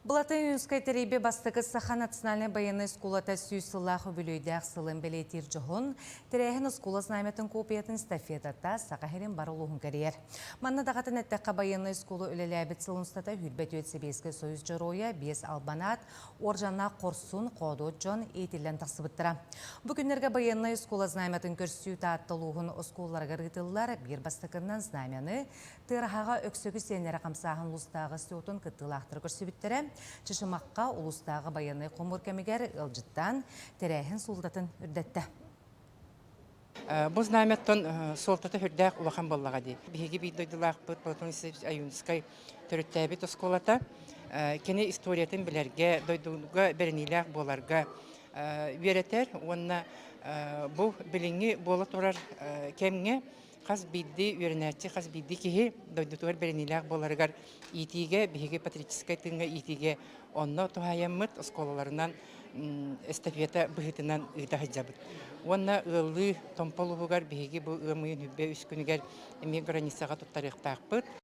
Булатын Юнскай терейбе бастығы Саха национальный военный скулата сүйсыллахы бүлейдәқ сылын білетер жоғын, тірәйін скула знаметін копиятын стафетата Сақахерин барылуғын кәрер. Манна дағатын әттәққа военный скулы өлеләбіт сылынстата хүрбәт өтсі бескі союз жыроя, бес албанат, оржана қорсун, қоды жон ейтілін тақсыбыттыра. Бүгінлерге военный скула знаметін көрсі таттылуғын скулларға рытылылар бір бастықынан знамяны тырхаға өксөгі сенері қамсағын ұлыстағы сөтін күттілақтыр көрсібіттірі. Чышымаққа ұлыстағы баяны қомыр кәмегер ұлжыттан тәрәйін солдатын үрдетті. Бұл знаметтон солтаты хүрдәк ұлақан боллаға дей. Беге бейдойдылақ бұд Платон Аюнскай түріттәбет осколата. Кені историятын білерге, дойдуға беріниләқ боларға веретер. Онына бұл біліңі болы тұрар кәмге қаз бейді өрінәрті, қаз бейді кеге дойдутуар беріниләқ боларығар итиге, беге патриотическай тыңға итиге онны тұхаяммыт осколаларынан эстафета бұхытынан ұйтағы жабыт. Онна ылы томполуғығар беге бұл ұмайын хүббе үскінігер әме границаға тұттарықтақ бұд.